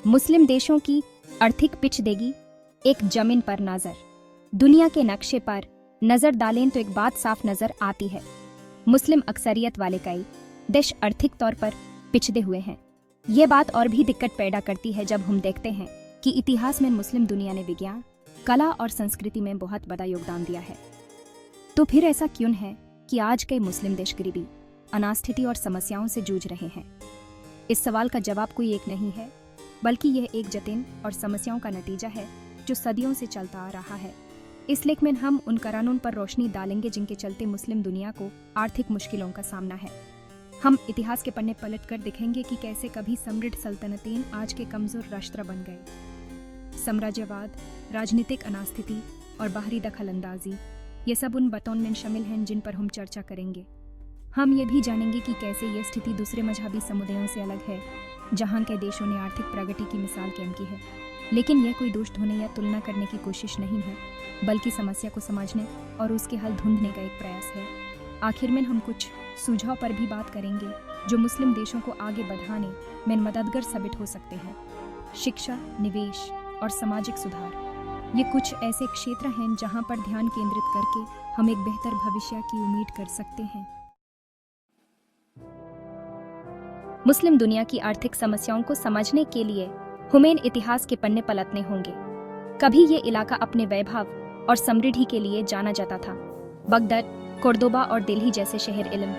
मुस्लिम देशों की आर्थिक पिच देगी एक जमीन पर नजर। दुनिया के नक्शे पर नजर डालें तो एक बात साफ नजर आती है, मुस्लिम अक्सरियत वाले कई देश आर्थिक तौर पर पिछड़े हुए हैं। ये बात और भी दिक्कत पैदा करती है जब हम देखते हैं कि इतिहास में मुस्लिम दुनिया ने विज्ञान, कला और संस्कृति में बहुत बड़ा योगदान दिया है। तो फिर ऐसा क्यों है कि आज कई मुस्लिम देश गरीबी, अनास्थिति और समस्याओं से जूझ रहे हैं? इस सवाल का जवाब कोई एक नहीं है, बल्कि यह एक जटिल और समस्याओं का नतीजा है जो सदियों से चलता आ रहा है। इस लेख में हम उन कारणों पर रोशनी डालेंगे जिनके चलते मुस्लिम दुनिया को आर्थिक मुश्किलों का सामना है। हम इतिहास के पन्ने पलटकर देखेंगे कि कैसे कभी समृद्ध सल्तनतें आज के कमजोर राष्ट्र बन गए। साम्राज्यवाद, राजनीतिक अनास्थिति और बाहरी दखलंदाजी, ये सब उन बातों में शामिल हैं जिन पर हम चर्चा करेंगे। हम ये भी जानेंगे कि कैसे ये स्थिति दूसरे मजहबी समुदायों से अलग है, जहां के देशों ने आर्थिक प्रगति की मिसाल कायम की है। लेकिन यह कोई दोष ढूंढने या तुलना करने की कोशिश नहीं है, बल्कि समस्या को समझने और उसके हल ढूंढने का एक प्रयास है। आखिर में हम कुछ सुझाव पर भी बात करेंगे जो मुस्लिम देशों को आगे बढ़ाने में मददगार साबित हो सकते हैं। शिक्षा, निवेश और सामाजिक सुधार, ये कुछ ऐसे क्षेत्र हैं जहां पर ध्यान केंद्रित करके हम एक बेहतर भविष्य की उम्मीद कर सकते हैं। मुस्लिम दुनिया की आर्थिक समस्याओं को समझने के लिए हमें इतिहास के पन्ने पलटने होंगे। कभी ये इलाका अपने वैभव और समृद्धि के लिए जाना जाता था। बगदाद, कोर्दोबा और दिल्ली जैसे शहर इल्म,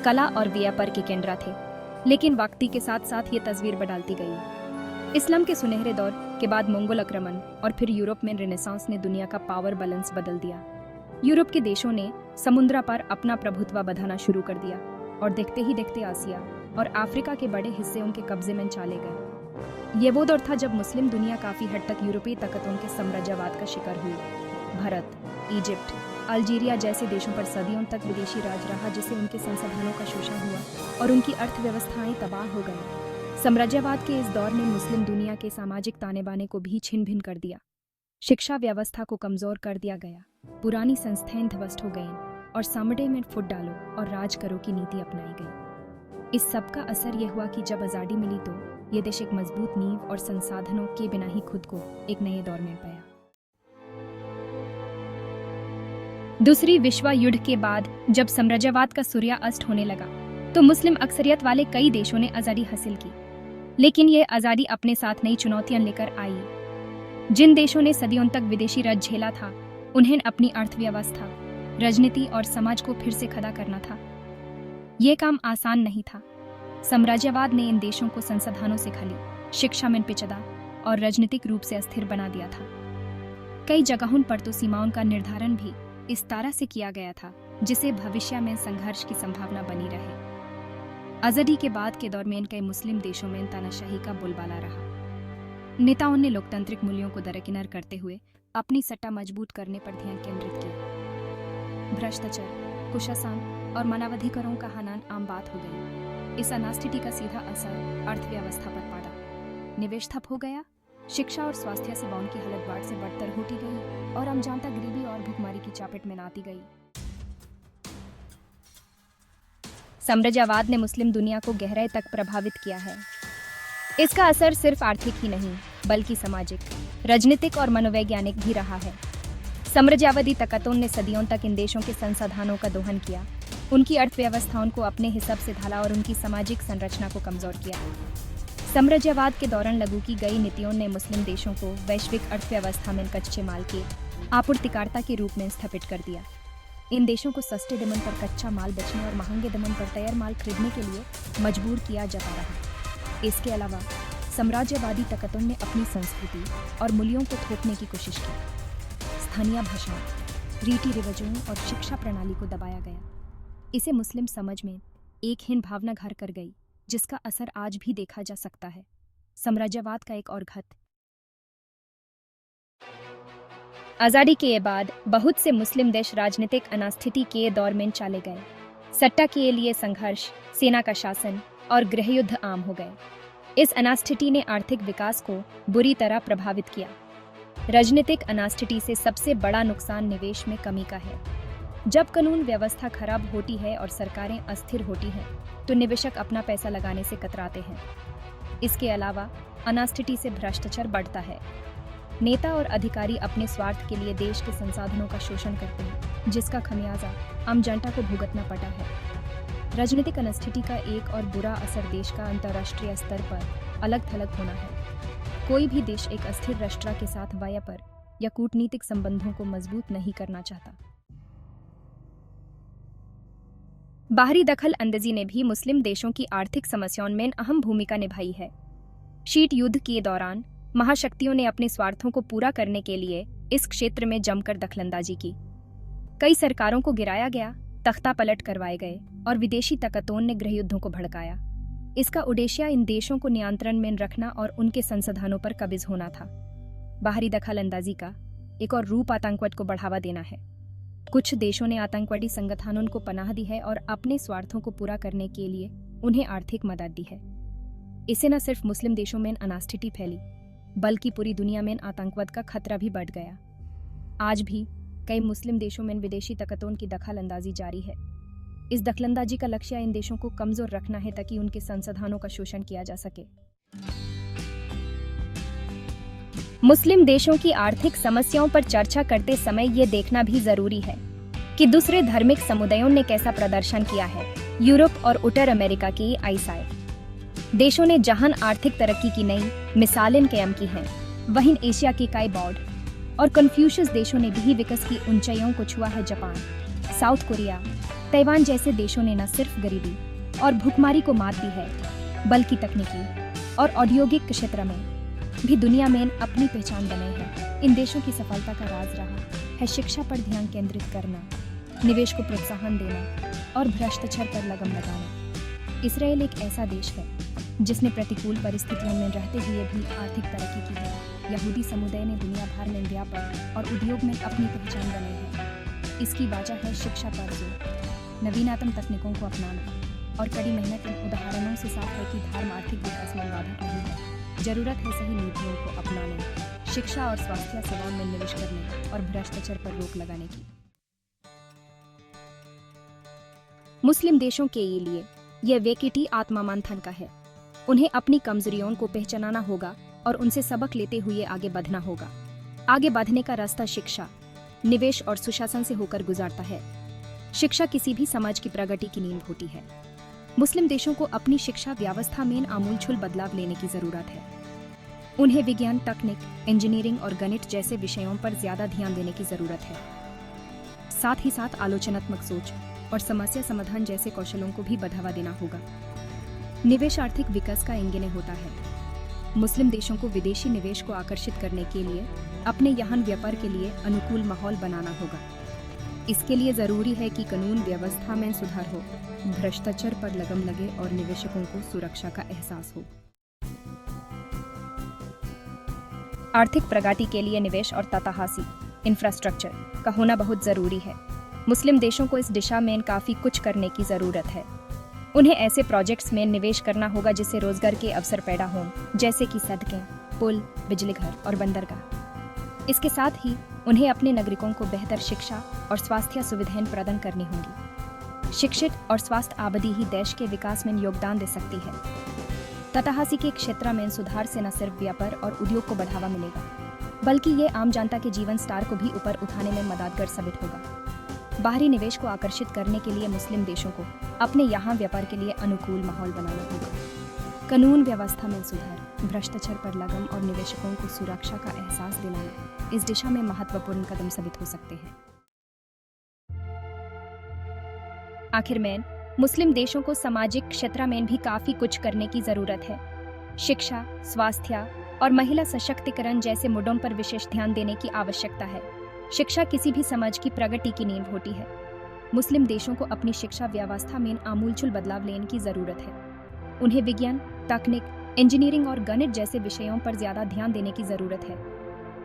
कला और व्यापार के केंद्र थे। लेकिन वक्ती के साथ साथ ये तस्वीर बदलती गई। इस्लाम के सुनहरे दौर के बाद मंगोल आक्रमण और फिर यूरोप में रेनेसांस ने दुनिया का पावर बैलेंस बदल दिया। यूरोप के देशों ने समुद्र पर अपना प्रभुत्व बढ़ाना शुरू कर दिया और देखते ही देखते आसिया और अफ्रीका के बड़े हिस्से उनके कब्जे में चले गए। ये वो दौर था जब मुस्लिम दुनिया काफी हद तक यूरोपीय ताकतों के साम्राज्यवाद का शिकार हुई। भारत, इजिप्ट, अल्जीरिया जैसे देशों पर सदियों तक विदेशी राज रहा, जिससे उनके संसाधनों का शोषण हुआ और उनकी अर्थव्यवस्थाएं तबाह हो गई। साम्राज्यवाद के इस दौर ने मुस्लिम दुनिया के सामाजिक ताने बाने को भी छिन्न भिन्न कर दिया। शिक्षा व्यवस्था को कमजोर कर दिया गया, पुरानी संस्थाएं ध्वस्त हो गईं और सामड़े में फुट डालो और राज करो की नीति अपनाई गई। इस सब का असर यह हुआ कि जब आज़ादी मिली तो ये देश एक मजबूत नींव और संसाधनों के बिना ही खुद को एक नए दौर में पाया। दूसरी विश्व युद्ध के बाद जब साम्राज्यवाद का सूर्य अस्त होने लगा तो मुस्लिम अक्सरियत वाले कई देशों ने आज़ादी हासिल की। लेकिन ये आज़ादी अपने साथ नई चुनौतियां लेकर आई। जिन देशों ने सदियों तक विदेशी राज झेला था, उन्हें अपनी अर्थव्यवस्था, राजनीति और समाज को फिर से खड़ा करना था। ये काम आसान नहीं था। साम्राज्यवाद ने इन देशों को संसाधनों से खाली, शिक्षा में पिछड़ा और राजनीतिक रूप से अस्थिर बना दिया था। कई जगहों पर तो सीमाओं का निर्धारण भी इस तरह से किया गया था जिसे भविष्य में संघर्ष की संभावना बनी रहे। आज़ादी के बाद के दौर में कई मुस्लिम देशों में तानाशाही का बोलबाला रहा। नेताओं ने लोकतांत्रिक मूल्यों को दरकिनार करते हुए अपनी सत्ता मजबूत करने पर ध्यान केंद्रित किया। भ्रष्टाचार, कुशासन और मानवाधिकारों का हनन आम बात हो गई। इस अनास्थिति का सीधा असर अर्थव्यवस्था पर पड़ा। निवेश ठप हो गया, शिक्षा और स्वास्थ्य सेवाओं की हालत बाढ़ से बदतर होती गई और अनजानता गरीबी और भुखमरी की चपेट में आती गई। साम्राज्यवाद ने मुस्लिम दुनिया को गहराई तक प्रभावित किया है। इसका असर सिर्फ आर्थिक ही नहीं, बल्कि सामाजिक, राजनीतिक और मनोवैज्ञानिक भी रहा है। साम्राज्यवादी ताकतों ने सदियों तक इन देशों के संसाधनों का दोहन किया, उनकी अर्थव्यवस्थाओं को अपने हिसाब से ढाला और उनकी सामाजिक संरचना को कमजोर किया। साम्राज्यवाद के दौरान लागू की गई नीतियों ने मुस्लिम देशों को वैश्विक अर्थव्यवस्था में कच्चे माल के आपूर्तिकर्ता के रूप में स्थापित कर दिया। इन देशों को सस्ते दामों पर कच्चा माल बेचने और महंगे दामों पर तैयार माल खरीदने के लिए मजबूर किया जाता रहा। इसके अलावा साम्राज्यवादी ताकतों ने अपनी संस्कृति और मूल्यों को थोपने की कोशिश की। स्थानीय भाषाओं, रीति रिवाजों और शिक्षा प्रणाली को दबाया गया। इसे मुस्लिम समझ में एक हीन भावना घर कर गई, जिसका असर आज भी देखा जा सकता है। साम्राज्यवाद का एक और घात। आज़ादी के बाद बहुत से मुस्लिम देश राजनीतिक अनास्थिति के दौर में चले गए। सत्ता के लिए संघर्ष, सेना का शासन और गृहयुद्ध आम हो गए। इस अनास्थिति ने आर्थिक विकास को बुरी तरह प्रभावित किया। राजनीतिक अनास्थिति से सबसे बड़ा नुकसान निवेश में कमी का है। जब कानून व्यवस्था खराब होती है और सरकारें अस्थिर होती हैं, तो निवेशक अपना पैसा लगाने से कतराते हैं। इसके अलावा अनास्थिति से भ्रष्टाचार बढ़ता है। नेता और अधिकारी अपने स्वार्थ के लिए देश के संसाधनों का शोषण करते हैं, जिसका खमियाजा आम जनता को भुगतना पड़ा है। राजनीतिक अनिश्चिति का एक और बुरा असर देश का अंतर्राष्ट्रीय स्तर पर अलग थलग होना है। कोई भी देश एक अस्थिर राष्ट्र के साथ व्यापार या कूटनीतिक संबंधों को मजबूत नहीं करना चाहता। बाहरी दखल अंदाजी ने भी मुस्लिम देशों की आर्थिक समस्याओं में अहम भूमिका निभाई है। शीत युद्ध के दौरान महाशक्तियों ने अपने स्वार्थों को पूरा करने के लिए इस क्षेत्र में जमकर दखलंदाजी की। कई सरकारों को गिराया गया, तख्ता पलट करवाए गए और विदेशी ताकतों ने गृह युद्धों को भड़काया। इसका उद्देश्य इन देशों को नियंत्रण में रखना और उनके संसाधनों पर कब्जा होना था। बाहरी दखल अंदाजी का एक और रूप आतंकवाद को बढ़ावा देना है। कुछ देशों ने आतंकवादी संगठनों को पनाह दी है और अपने स्वार्थों को पूरा करने के लिए उन्हें आर्थिक मदद दी है। इससे न सिर्फ मुस्लिम देशों में अनास्थिति फैली, बल्कि पूरी दुनिया में आतंकवाद का खतरा भी बढ़ गया। आज भी कई मुस्लिम देशों में विदेशी ताकतों की दखल अंदाजी जारी है। इस दखलंदाजी का लक्ष्य इन देशों को कमजोर रखना है ताकि उनके संसाधनों का शोषण किया जा सके। मुस्लिम देशों की आर्थिक समस्याओं पर चर्चा करते समय ये देखना भी जरूरी है कि दूसरे धार्मिक समुदायों ने कैसा प्रदर्शन किया है। यूरोप और उत्तर अमेरिका के ईसाई देशों ने जहां आर्थिक तरक्की की नई मिसालें कायम की हैं, वहीं एशिया के कई बौद्ध और कन्फ्यूशियस देशों ने भी विकास की ऊंचाइयों को छुआ है। जापान, साउथ कोरिया, ताइवान जैसे देशों ने न सिर्फ गरीबी और भूखमरी को मात दी है, बल्कि तकनीकी और औद्योगिक क्षेत्र में भी दुनिया में अपनी पहचान बनाई है। इन देशों की सफलता का राज रहा है शिक्षा पर ध्यान केंद्रित करना, निवेश को प्रोत्साहन देना और भ्रष्टाचार पर लगाम लगाना। इसराइल एक ऐसा देश है जिसने प्रतिकूल परिस्थितियों में रहते हुए भी आर्थिक तरक्की की है। यहूदी समुदाय ने दुनिया भर में व्यापार और उद्योग में अपनी पहचान बनाई है। इसकी वजह है शिक्षा पर जोर, नवीनतम तकनीकों को अपनाना और कड़ी मेहनत। इन उदाहरणों से साफ है कि धर्म आर्थिक विकास में बाधक नहीं है। जरूरत है सही नीतियों को अपनाने, शिक्षा और स्वास्थ्य सेवाओं में निवेश करने और भ्रष्टाचार पर रोक लगाने की। मुस्लिम देशों के लिए यह वेकिटी आत्मा मंथन का है। उन्हें अपनी कमजोरियों को पहचानना होगा और उनसे सबक लेते हुए आगे बढ़ना होगा। आगे बढ़ने का रास्ता शिक्षा, निवेश और सुशासन से होकर गुजरता है। शिक्षा किसी भी समाज की प्रगति की नींव होती है। मुस्लिम देशों को अपनी शिक्षा व्यवस्था में आमूलचूल बदलाव लेने की जरूरत है। उन्हें विज्ञान, तकनीक, इंजीनियरिंग और गणित जैसे विषयों पर ज्यादा ध्यान देने की जरूरत है। साथ ही साथ आलोचनात्मक सोच और समस्या समाधान जैसे कौशलों को भी बढ़ावा देना होगा। निवेश आर्थिक विकास का इंगिन होता है। मुस्लिम देशों को विदेशी निवेश को आकर्षित करने के लिए अपने यहाँ व्यापार के लिए अनुकूल माहौल बनाना होगा। इसके लिए जरूरी है कि कानून व्यवस्था में सुधार हो, भ्रष्टाचार पर लगाम लगे और निवेशकों को सुरक्षा का एहसास हो। आर्थिक प्रगति के लिए निवेश और तथाहासी इंफ्रास्ट्रक्चर का होना बहुत जरूरी है। मुस्लिम देशों को इस दिशा में काफी कुछ करने की जरूरत है। उन्हें ऐसे प्रोजेक्ट्स में निवेश करना होगा जिससे रोजगार के अवसर पैदा हों, जैसे कि सड़कें, पुल, बिजली घर और बंदरगाह। इसके साथ ही उन्हें अपने नागरिकों को बेहतर शिक्षा और स्वास्थ्य सुविधाएं प्रदान करनी होंगी। शिक्षित और स्वस्थ आबादी ही देश के विकास में योगदान दे सकती है। तथाहासी के क्षेत्र में सुधार से न सिर्फ व्यापार और उद्योग को बढ़ावा मिलेगा, बल्कि ये आम जनता के जीवन स्तर को भी ऊपर उठाने में मददगार साबित होगा। बाहरी निवेश को आकर्षित करने के लिए मुस्लिम देशों को अपने यहाँ व्यापार के लिए अनुकूल माहौल बनाना होगा। कानून व्यवस्था में सुधार, भ्रष्टाचार पर लगाम और निवेशकों को सुरक्षा का एहसास दिलाना इस दिशा में महत्वपूर्ण कदम साबित हो सकते हैं। आखिर में मुस्लिम देशों को सामाजिक क्षेत्र में भी काफी कुछ करने की जरूरत है। शिक्षा, स्वास्थ्य और महिला सशक्तिकरण जैसे मुद्दों पर विशेष ध्यान देने की आवश्यकता है। शिक्षा किसी भी समाज की प्रगति की नींव होती है। मुस्लिम देशों को अपनी शिक्षा व्यवस्था में आमूलचूल बदलाव लेने की जरूरत है। उन्हें विज्ञान, तकनीक, इंजीनियरिंग और गणित जैसे विषयों पर ज्यादा ध्यान देने की जरूरत है।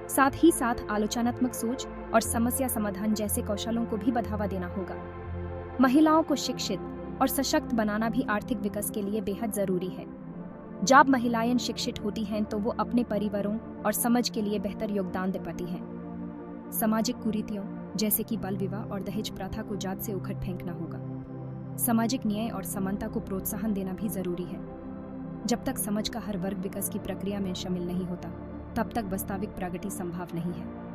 साथ ही साथ आलोचनात्मक सोच और समस्या समाधान जैसे कौशलों को भी बढ़ावा देना होगा। महिलाओं को शिक्षित और सशक्त बनाना भी आर्थिक विकास के लिए बेहद जरूरी है। जब महिलाएं शिक्षित होती हैं तो वो अपने परिवारों और समाज के लिए बेहतर योगदान दे पाती हैं। सामाजिक कुरीतियों जैसे कि बाल विवाह और दहेज प्रथा को जड़ से उखड़ फेंकना होगा। सामाजिक न्याय और समानता को प्रोत्साहन देना भी जरूरी है। जब तक समझ का हर वर्ग विकास की प्रक्रिया में शामिल नहीं होता, तब तक वास्तविक प्रगति संभव नहीं है।